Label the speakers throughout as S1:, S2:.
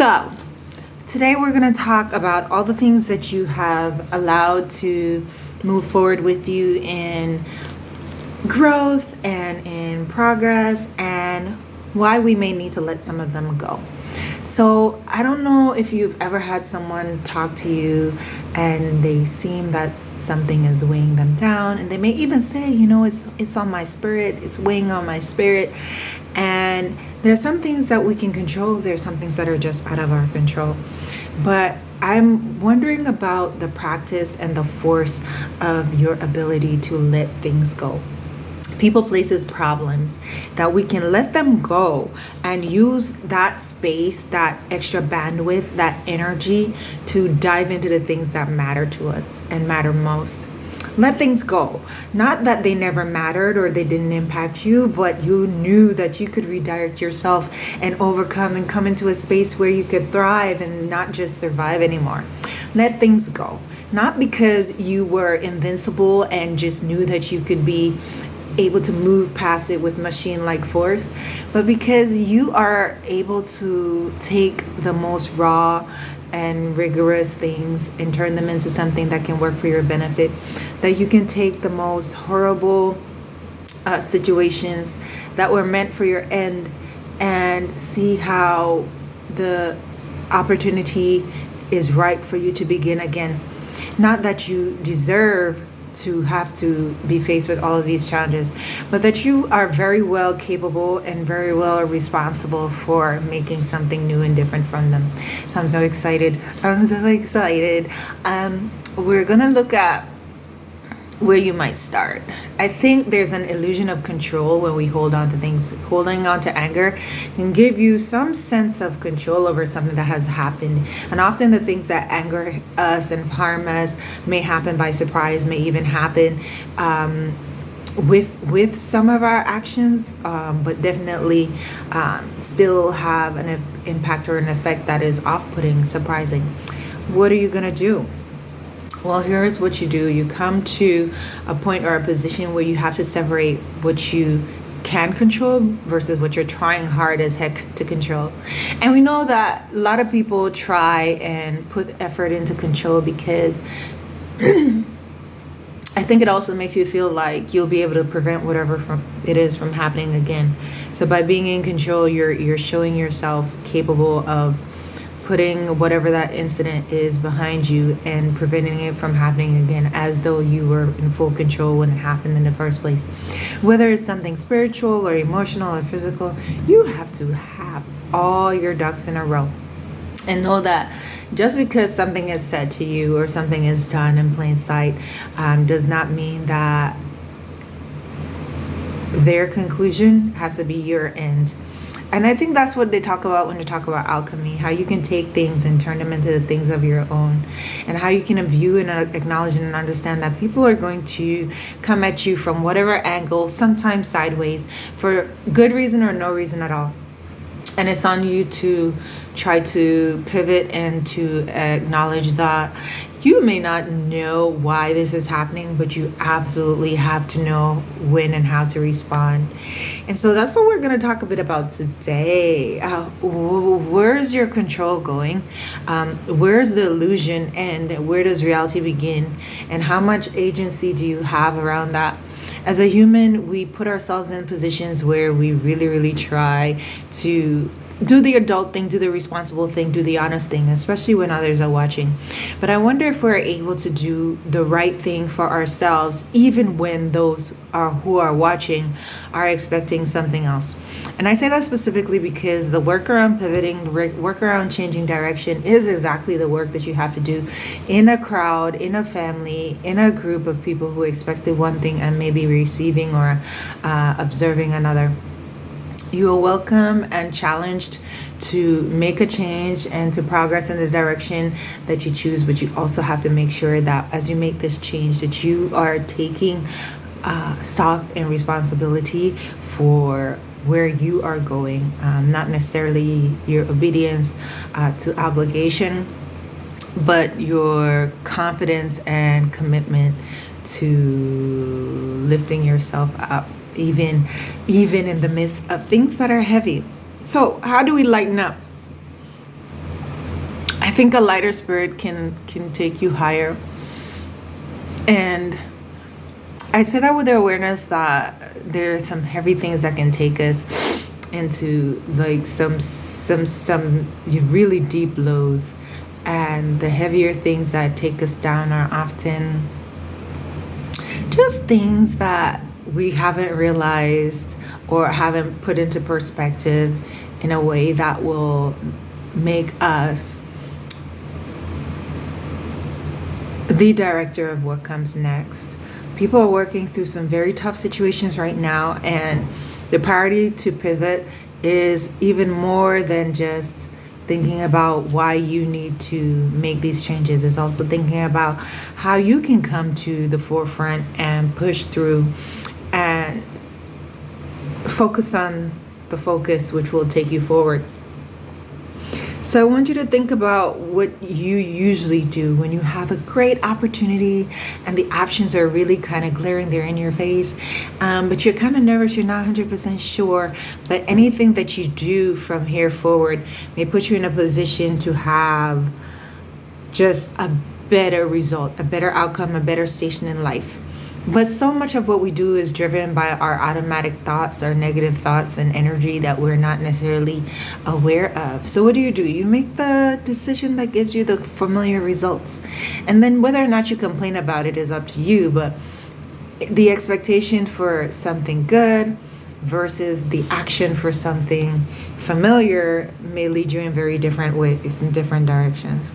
S1: So, today we're going to talk about all the things that you have allowed to move forward with you in growth and in progress, and why we may need to let some of them go. So, I don't know if you've ever had someone talk to you and they seem that something is weighing them down, and they may even say, it's on my spirit, it's weighing on my spirit. And there's some things that we can control, there's some things that are just out of our control. But I'm wondering about the practice and the force of your ability to let things go. People, places, problems, that we can let them go and use that space, that extra bandwidth, that energy to dive into the things that matter to us and matter most. Let things go. Not that they never mattered or they didn't impact you, but you knew that you could redirect yourself and overcome and come into a space where you could thrive and not just survive anymore. Let things go. Not because you were invincible and just knew that you could be able to move past it with machine-like force, but because you are able to take the most raw and rigorous things and turn them into something that can work for your benefit. That you can take the most horrible situations that were meant for your end and see how the opportunity is ripe for you to begin again. Not that you deserve to have to be faced with all of these challenges, but that you are very well capable and very well responsible for making something new and different from them. So I'm so excited. We're gonna look at where you might start. I think there's an illusion of control when we hold on to things. Holding on to anger can give you some sense of control over something that has happened. And often the things that anger us and harm us may happen by surprise, may even happen with some of our actions, but definitely still have an impact or an effect that is off-putting, surprising. What are you gonna do? Well, here's what you do. You come to a point or a position where you have to separate what you can control versus what you're trying hard as heck to control. And we know that a lot of people try and put effort into control because I think it also makes you feel like you'll be able to prevent whatever it is from happening again. So by being in control, you're showing yourself capable of putting whatever that incident is behind you and preventing it from happening again, as though you were in full control when it happened in the first place. Whether it's something spiritual or emotional or physical, you have to have all your ducks in a row. And know that just because something is said to you or something is done in plain sight does not mean that their conclusion has to be your end. And I think that's what they talk about when they talk about alchemy, how you can take things and turn them into the things of your own, and how you can view and acknowledge and understand that people are going to come at you from whatever angle, sometimes sideways, for good reason or no reason at all. And it's on you to try to pivot and to acknowledge that you may not know why this is happening, but you absolutely have to know when and how to respond. And so that's what we're going to talk a bit about today. Where's your control going? Where's the illusion end? Where does reality begin? And how much agency do you have around that? As a human, we put ourselves in positions where we really, really try to do the adult thing, do the responsible thing, do the honest thing, especially when others are watching. But I wonder if we're able to do the right thing for ourselves, even when those who are watching are expecting something else. And I say that specifically because the work around pivoting, work around changing direction is exactly the work that you have to do in a crowd, in a family, in a group of people who expected one thing and maybe receiving or observing another. You are welcome and challenged to make a change and to progress in the direction that you choose, but you also have to make sure that as you make this change that you are taking stock and responsibility for where you are going, not necessarily your obedience to obligation, but your confidence and commitment to lifting yourself up, even in the midst of things that are heavy. So how do we lighten up? I think a lighter spirit can take you higher. And I say that with the awareness that there are some heavy things that can take us into like some really deep lows, and the heavier things that take us down are often just things that we haven't realized or haven't put into perspective in a way that will make us the director of what comes next. People are working through some very tough situations right now, and the priority to pivot is even more than just thinking about why you need to make these changes. It's also thinking about how you can come to the forefront and push through and focus on the focus which will take you forward. So I want you to think about what you usually do when you have a great opportunity and the options are really kind of glaring there in your face, but you're kind of nervous, you're not 100% sure, but anything that you do from here forward may put you in a position to have just a better result, a better outcome, a better station in life. But so much of what we do is driven by our automatic thoughts, our negative thoughts and energy that we're not necessarily aware of. So what do? You make the decision that gives you the familiar results. And then whether or not you complain about it is up to you. But the expectation for something good versus the action for something familiar may lead you in very different ways, in different directions.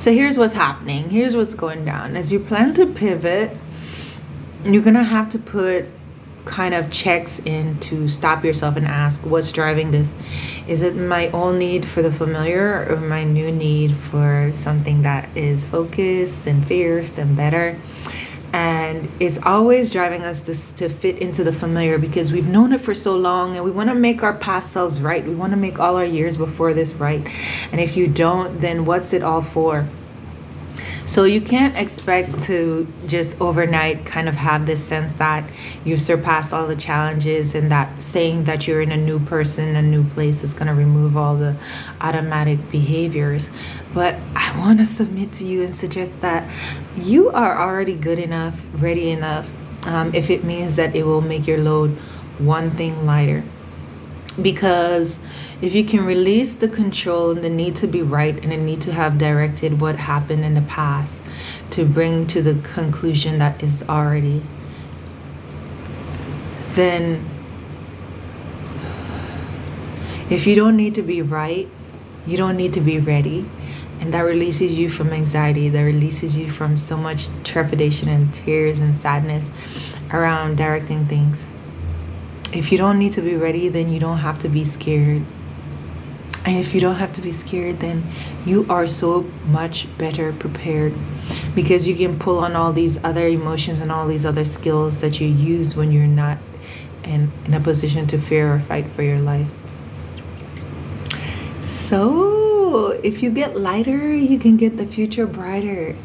S1: So here's what's happening. Here's what's going down. As you plan to pivot, you're going to have to put kind of checks in to stop yourself and ask, what's driving this? Is it my old need for the familiar or my new need for something that is focused and fierce and better? And it's always driving us to fit into the familiar because we've known it for so long and we want to make our past selves right. We want to make all our years before this right. And if you don't, then what's it all for? So you can't expect to just overnight kind of have this sense that you've surpassed all the challenges and that saying that you're in a new person, a new place is going to remove all the automatic behaviors. But I want to submit to you and suggest that you are already good enough, ready enough, if it means that it will make your load one thing lighter. Because if you can release the control and the need to be right and the need to have directed what happened in the past to bring to the conclusion that is already, then if you don't need to be right, you don't need to be ready. And that releases you from anxiety, that releases you from so much trepidation and tears and sadness around directing things. If you don't need to be ready, then you don't have to be scared. And if you don't have to be scared, then you are so much better prepared because you can pull on all these other emotions and all these other skills that you use when you're not in a position to fear or fight for your life. So if you get lighter, you can get the future brighter.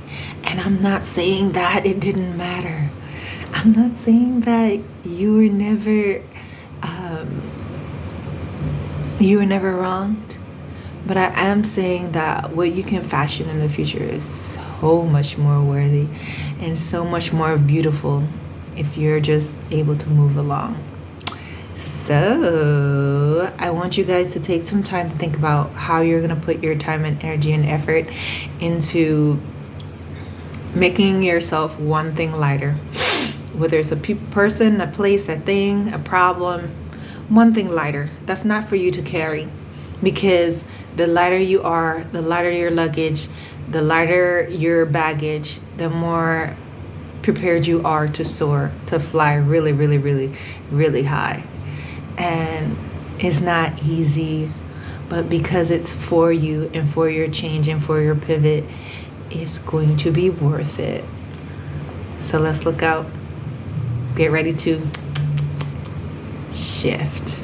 S1: And I'm not saying that it didn't matter. I'm not saying that you were never wronged, but I am saying that what you can fashion in the future is so much more worthy and so much more beautiful if you're just able to move along. So I want you guys to take some time to think about how you're going to put your time and energy and effort into making yourself one thing lighter. Whether it's a person, a place, a thing, a problem, one thing lighter. That's not for you to carry, because the lighter you are, the lighter your luggage, the lighter your baggage, the more prepared you are to soar, to fly really, really, really, really high. And it's not easy, but because it's for you and for your change and for your pivot, it's going to be worth it. So let's look out. Get ready to shift.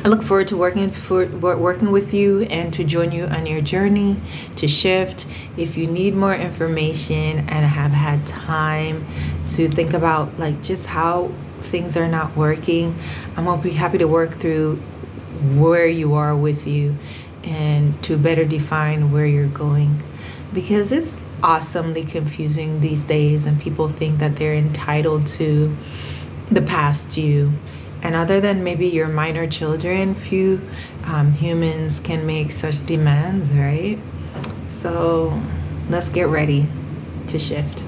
S1: I look forward to working with you and to join you on your journey to shift. If you need more information and have had time to think about like just how things are not working, I'm gonna be happy to work through where you are with you and to better define where you're going, because it's awesomely confusing these days, and people think that they're entitled to the past you. And other than maybe your minor children, few humans can make such demands, right? So let's get ready to shift.